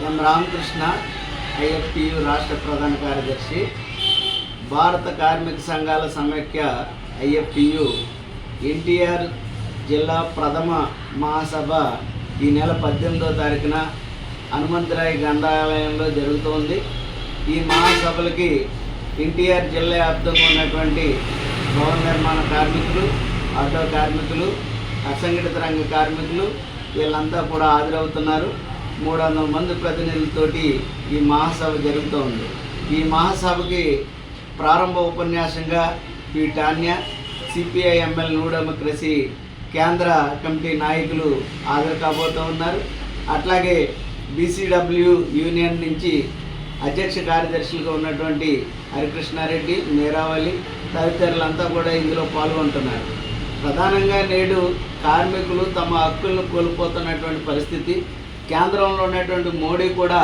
ఎం Ramakrishna, IFTU రాష్ట్ర ప్రధాన కార్యదర్శి, భారత కార్మిక సంఘాల సమైక్య ఐఎఫ్టియు ఎన్టీఆర్ జిల్లా ప్రథమ మహాసభ ఈ నెల 18వ తారీఖున హనుమంతరాయ గ్రంథాలయంలో జరుగుతోంది. ఈ మహాసభలకి ఎన్టీఆర్ జిల్లా వ్యాప్తంగా ఉన్నటువంటి భవన నిర్మాణ కార్మికులు, ఆటో కార్మికులు, అసంఘటిత రంగ కార్మికులు వీళ్ళంతా కూడా హాజరవుతున్నారు. 300 మంది ప్రతినిధులతోటి ఈ మహాసభ జరుగుతోంది. ఈ మహాసభకి ప్రారంభ ఉపన్యాసంగా P Tanya, CPI ML New Democracy కేంద్ర కమిటీ నాయకులు హాజరు కాబోతూ ఉన్నారు. అట్లాగే బీసీడబ్ల్యూ యూనియన్ నుంచి అధ్యక్ష కార్యదర్శులుగా ఉన్నటువంటి హరికృష్ణారెడ్డి, మేరావళి తదితరులంతా కూడా ఇందులో పాల్గొంటున్నారు. ప్రధానంగా నేడు కార్మికులు తమ హక్కులను కోల్పోతున్నటువంటి పరిస్థితి. కేంద్రంలో ఉన్నటువంటి మోడీ కూడా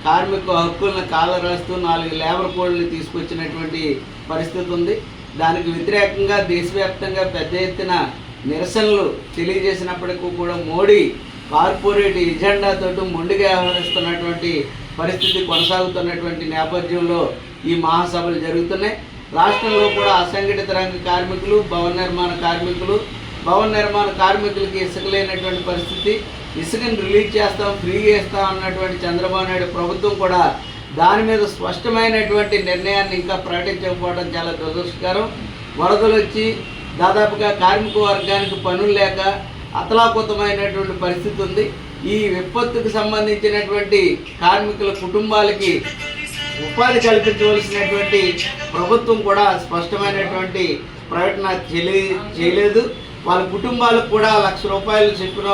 కార్మిక హక్కులను కాలరాస్తూ 4 లేబర్ కోడ్లు తీసుకొచ్చినటువంటి పరిస్థితి ఉంది. దానికి వ్యతిరేకంగా దేశవ్యాప్తంగా పెద్ద ఎత్తున నిరసనలు తెలియజేసినప్పటికీ కూడా మోడీ కార్పొరేట్ ఎజెండాతో మొండిగా వ్యవహరిస్తున్నటువంటి పరిస్థితి కొనసాగుతున్నటువంటి నేపథ్యంలో ఈ మహాసభలు జరుగుతున్నాయి. రాష్ట్రంలో కూడా అసంఘటిత రంగ కార్మికులు, భవన నిర్మాణ కార్మికులకి ఇసుక లేనటువంటి పరిస్థితి. ఇసుకని రిలీజ్ చేస్తాం, ఫ్రీగా ఇస్తాం అన్నటువంటి చంద్రబాబు నాయుడు ప్రభుత్వం కూడా దాని మీద స్పష్టమైనటువంటి నిర్ణయాన్ని ఇంకా ప్రకటించకపోవడం చాలా దురదృష్టకరం. వరదలు వచ్చి దాదాపుగా కార్మిక వర్గానికి పనులు లేక అతలాకుతమైనటువంటి పరిస్థితి ఉంది. ఈ విపత్తుకు సంబంధించినటువంటి కార్మికుల కుటుంబాలకి ఉపాధి కల్పించవలసినటువంటి ప్రభుత్వం కూడా స్పష్టమైనటువంటి ప్రకటన చేయలేదు. వాళ్ళ కుటుంబాలకు కూడా ₹1,00,000 చెప్పిన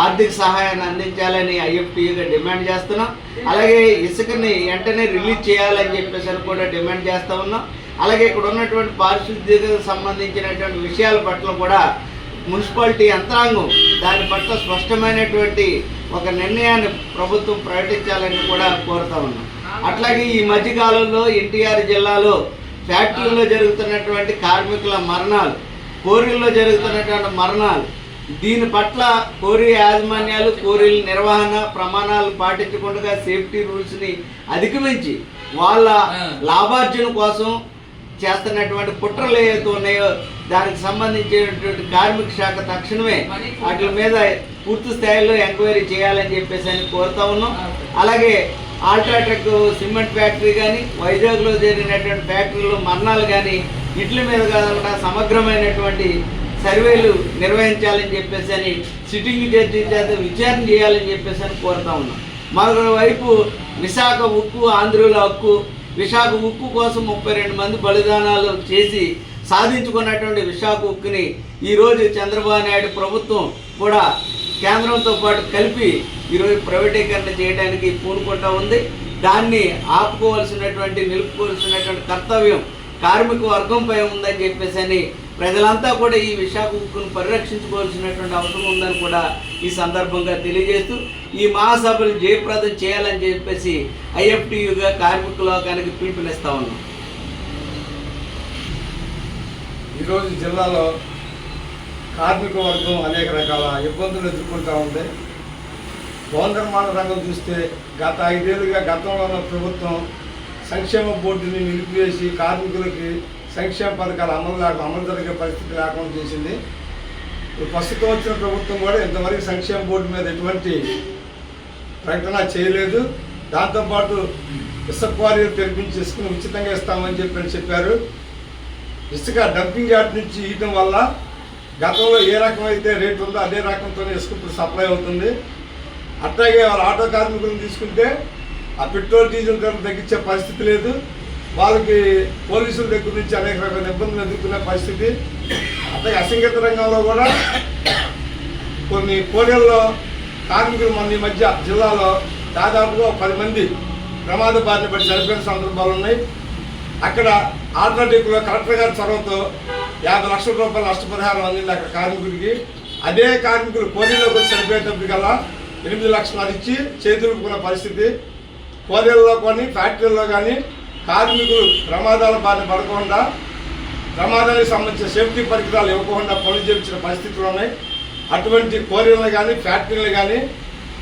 ఆర్థిక సహాయాన్ని అందించాలని ఐఎఫ్టియుగా డిమాండ్ చేస్తున్నాం. అలాగే ఇసుకని వెంటనే రిలీజ్ చేయాలని చెప్పేసి కూడా డిమాండ్ చేస్తూ ఉన్నాం. అలాగే ఇక్కడ ఉన్నటువంటి పారిశుద్ధ్యకు సంబంధించినటువంటి విషయాల పట్ల కూడా మున్సిపాలిటీ యంత్రాంగం దాని పట్ల స్పష్టమైనటువంటి ఒక నిర్ణయాన్ని ప్రభుత్వం ప్రకటించాలని కూడా కోరుతా ఉన్నాం. అట్లాగే ఈ మధ్యకాలంలో ఎన్టీఆర్ జిల్లాలో ఫ్యాక్టరీలో జరుగుతున్నటువంటి కార్మికుల మరణాలు, కోరీల్లో జరుగుతున్నటువంటి మరణాలు, దీని పట్ల కోరీ యాజమాన్యాలు కోరీల నిర్వహణ ప్రమాణాలు పాటించకుండా సేఫ్టీ రూల్స్ని అధిగమించి వాళ్ళ లాభార్జన కోసం చేస్తున్నటువంటి కుట్రలు ఏవైతే ఉన్నాయో దానికి సంబంధించినటువంటి కార్మిక శాఖ తక్షణమే వాటి మీద పూర్తి స్థాయిలో ఎంక్వైరీ చేయాలని చెప్పేసి అని కోరుతా ఉన్నాం. అలాగే ఆల్ట్రాటెక్ సిమెంట్ ఫ్యాక్టరీ కానీ, వైజాగ్లో జరిగినటువంటి ఫ్యాక్టరీలో మరణాలు కానీ వీటి మీద కాకుండా సమగ్రమైనటువంటి సర్వేలు నిర్వహించాలని చెప్పేసి అని సిట్టింగ్ జడ్జి చేత విచారణ చేయాలని చెప్పేసి అని కోరుతా ఉన్నాం. మరోవైపు విశాఖ ఉక్కు ఆంధ్రుల హక్కు, విశాఖ ఉక్కు కోసం 32 మంది బలిదానాలు చేసి సాధించుకున్నటువంటి విశాఖ ఉక్కుని ఈరోజు చంద్రబాబు నాయుడు ప్రభుత్వం కూడా కేంద్రంతో పాటు కలిపి ఈరోజు ప్రైవేటీకరణ చేయడానికి పూనుకుంటూ ఉంది. దాన్ని ఆపుకోవాల్సినటువంటి నిలుపుకోవాల్సినటువంటి కర్తవ్యం కార్మిక వర్గంపై ఉందని చెప్పేసి అని ప్రజలంతా కూడా ఈ విశాఖ ఉక్కును పరిరక్షించుకోవాల్సినటువంటి అవసరం ఉందని కూడా ఈ సందర్భంగా తెలియజేస్తూ ఈ మహాసభలు జయప్రదం చేయాలని చెప్పేసి ఐఎఫ్టియుగా కార్మిక లోకానికి పిలుపునిస్తా ఉన్నాం. ఈరోజు జిల్లాలో కార్మిక వర్గం అనేక రకాల ఇబ్బందులు ఎదుర్కొంటూ ఉంది. భవన నిర్మాణ రంగం చూస్తే గత 5 ఏళ్ళుగా గతంలో ఉన్న ప్రభుత్వం సంక్షేమ బోర్డుని నిలిపివేసి కార్మికులకి సంక్షేమ పథకాలు అమలు జరిగే పరిస్థితి లేకుండా చేసింది. ప్రస్తుతం వచ్చిన ప్రభుత్వం కూడా ఇంతవరకు సంక్షేమ బోర్డు మీద ఎటువంటి ప్రకటన చేయలేదు. దాంతోపాటు ఇసుక క్వారీలు తెరిపించి ఇసుకను ఉచితంగా ఇస్తామని చెప్పారు. ఇసుక డంపింగ్ యార్డ్ నుంచి ఇవ్వడం వల్ల గతంలో ఏ రకమైతే రేటు ఉందో అదే రకంతోనే ఇసుక ఇప్పుడు సప్లై అవుతుంది. అట్లాగే వాళ్ళ ఆటో కార్మికులను తీసుకుంటే ఆ పెట్రోల్ డీజిల్ ధరలు తగ్గించే పరిస్థితి లేదు. వాళ్ళకి పోలీసుల దగ్గర నుంచి అనేక రకాల ఇబ్బందులు ఎదుర్కొనే పరిస్థితి. అట్లాగే అసంఘటిత రంగంలో కూడా కొన్ని కోడల్లో కార్మికులు మన ఈ మధ్య జిల్లాలో దాదాపుగా 10 మంది ప్రమాద బారిన పడి చనిపోయిన సందర్భాలు ఉన్నాయి. అక్కడ ఆల్టర్నేటివ్లో కలెక్టర్ గారి చొరవతో ₹50 లక్షల నష్టపరిహారం అందింది అక్కడ కార్మికుడికి. అదే కార్మికులు కోడీలోకి వచ్చి చనిపోయేటప్పటికల్లా 8 లక్షలు ఇచ్చి చేతులుకున్న పరిస్థితి. కోడీల్లో కానీ ఫ్యాక్టరీల్లో కానీ కార్మికులు ప్రమాదాల బారిన పడకుండా ప్రమాదానికి సంబంధించిన సేఫ్టీ పరికరాలు ఇవ్వకుండా పనులు చేయించిన పరిస్థితులు ఉన్నాయి. అటువంటి క్వారీలను కానీ ఫ్యాక్టరీలు కానీ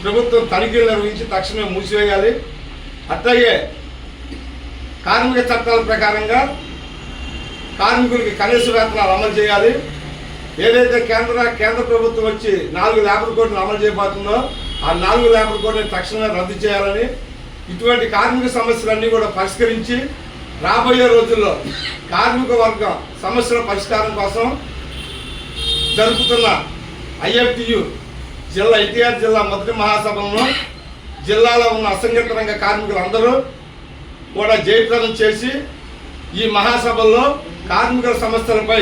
ప్రభుత్వం తనిఖీలు నిర్వహించి తక్షణమే మూసివేయాలి. అట్లాగే కార్మిక చట్టాల ప్రకారంగా కార్మికులకి కనీస వేతనాలు అమలు చేయాలి. ఏదైతే కేంద్ర ప్రభుత్వం వచ్చి 4 లేబర్ కోడ్లు అమలు చేయబోతుందో ఆ 4 లేబర్ కోడ్ని తక్షణమే రద్దు చేయాలని, ఇటువంటి కార్మిక సమస్యలన్నీ కూడా పరిష్కరించి రాబోయే రోజుల్లో కార్మిక వర్గం సమస్యల పరిష్కారం కోసం జరుపుతున్న IFTU ఎన్టీఆర్ జిల్లా మొదటి మహాసభలను జిల్లాలో ఉన్న అసంఘటిత రంగ కార్మికులందరూ కూడా జయప్రదం చేసి ఈ మహాసభల్లో కార్మికుల సమస్యలపై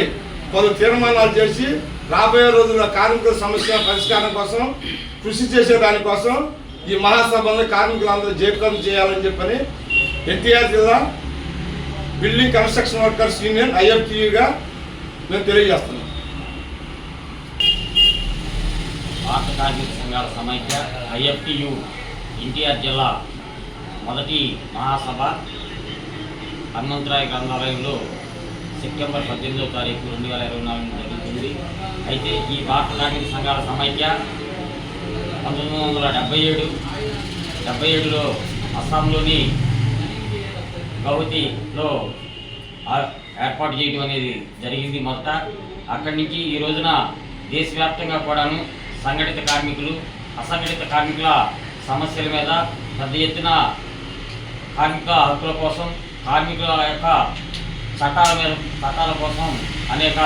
పలు తీర్మానాలు చేసి రాబోయే రోజుల్లో కార్మికుల సమస్యల పరిష్కారం కోసం కృషి చేసే దానికోసం ఈ మహాసభలను కార్మికులందరూ జయప్రదం చేయాలని చెప్పని ఎన్టీఆర్ జిల్లా బిల్డింగ్ కన్స్ట్రక్షన్ వర్కర్స్ యూనియన్ IFTUగా మేము తెలియజేస్తున్నాం. భారత కార్మిక సంఘాల సమైక్య IFTU ఎన్టీఆర్ జిల్లా మొదటి మహాసభ హనుమంతరాయ గ్రంథాలయంలో సెప్టెంబర్ 18వ తారీఖు 2024 జరుగుతుంది. అయితే ఈ భారత కార్మిక సంఘాల సమైక్య 1977లో అస్సాంలోని గౌహతిలో ఏర్పాటు చేయడం అనేది జరిగింది మొదట. అక్కడి నుంచి ఈ రోజున దేశవ్యాప్తంగా కూడాను సంఘటిత కార్మికులు అసంఘటిత కార్మికుల సమస్యల మీద పెద్ద ఎత్తున కార్మిక హక్కుల కోసం కార్మికుల యొక్క చట్టాల కోసం అనేక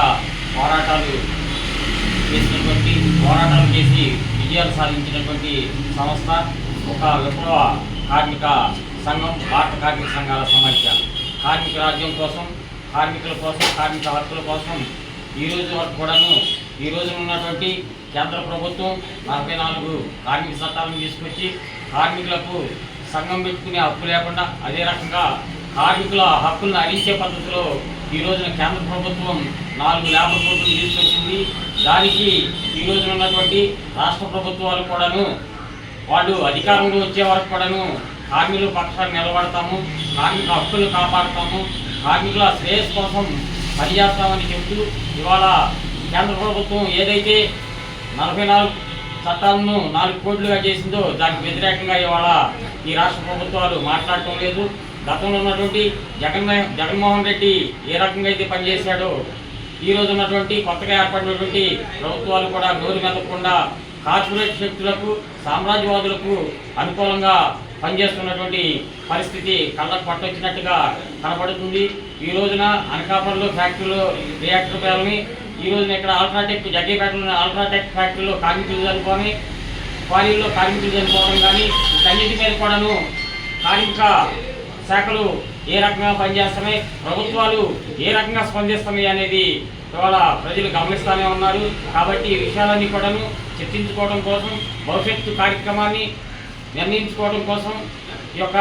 పోరాటాలు చేసి విజయాలు సాధించినటువంటి సంస్థ ఒక విప్లవ కార్మిక సంఘం భారత కార్మిక సంఘాల సమైక్య. కార్మిక రాజ్యం కోసం కార్మికుల కోసం కార్మిక హక్కుల కోసం ఈ రోజు వరకు కూడాను ఈ రోజున ఉన్నటువంటి కేంద్ర ప్రభుత్వం 44 కార్మిక చట్టాలను తీసుకొచ్చి కార్మికులకు సంఘం పెట్టుకునే హక్కు లేకుండా అదే రకంగా కార్మికుల హక్కులను హరించే పద్ధతిలో ఈ రోజున కేంద్ర ప్రభుత్వం 4 లేబర్ కోడ్లను తీసుకొచ్చింది. దానికి ఈ రోజున ఉన్నటువంటి రాష్ట్ర ప్రభుత్వాలు కూడాను వాళ్ళు అధికారంలో వచ్చే వరకు కూడాను కార్మికుల పక్షాన్ని నిలబడతాము, కార్మిక హక్కులు కాపాడుతాము, కార్మికుల శ్రేయస్ కోసం పనిచేస్తామని చెబుతూ ఇవాళ కేంద్ర ప్రభుత్వం ఏదైతే 44 చట్టాలను 4 కోట్లుగా చేసిందో దానికి వ్యతిరేకంగా ఇవాళ ఈ రాష్ట్ర ప్రభుత్వాలు మాట్లాడటం లేదు. గతంలో ఉన్నటువంటి జగన్మోహన్ రెడ్డి ఏ రకంగా అయితే పనిచేశాడో ఈ రోజు ఉన్నటువంటి కొత్తగా ఏర్పడినటువంటి ప్రభుత్వాలు కూడా నోరు మెదకుండా కార్పొరేట్ శక్తులకు సామ్రాజ్యవాదులకు అనుకూలంగా పనిచేస్తున్నటువంటి పరిస్థితి కళ్ళకు పట్టొచ్చినట్టుగా కనపడుతుంది. ఈ రోజున అనకాపల్లిలో ఫ్యాక్టరీలో రియాక్టర్ పేరుని ఈ రోజున ఇక్కడ అల్ట్రాటెక్ జగ్గేపేటలోని అల్ట్రాటెక్ ఫ్యాక్టరీలో కార్మికులు చనిపోని క్వారీల్లో కార్మికులు చనిపోవడం కానీ వీటన్నిటి మీద కూడాను కార్మిక శాఖలు ఏ రకంగా పనిచేస్తున్నాయి, ప్రభుత్వాలు ఏ రకంగా స్పందిస్తున్నాయి అనేది ఇవాళ ప్రజలు గమనిస్తూనే ఉన్నారు. కాబట్టి ఈ విషయాలన్నీ కూడాను చర్చించుకోవడం కోసం భవిష్యత్తు కార్యక్రమాన్ని నిర్ణయించుకోవడం కోసం ఈ యొక్క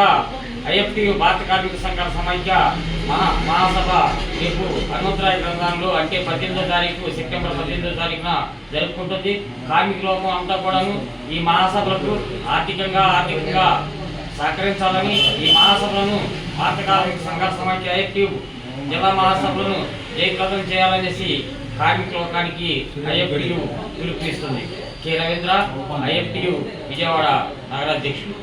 IFTU భారత కార్మిక సంఘాల సమైక్య మహాసభ రేపు హనుమంతరాయ గ్రంథంలో అంటే 18వ తారీఖు సెప్టెంబర్ 18వ తారీఖున జరుపుకుంటుంది. కార్మిక లోకం అంతా కూడాను ఈ మహాసభలకు ఆర్థికంగా సహకరించాలని ఈ మహాసభలను భారత కార్మిక సంఘాల సమైక్య IFTU జిల్లా మహాసభలను జయప్రదం చేయాలనేసి కార్మిక లోకానికి IFTU పిలుపునిస్తుంది. K Ravindra, IFTU Vijayawada నగరాధ్యక్షుడు.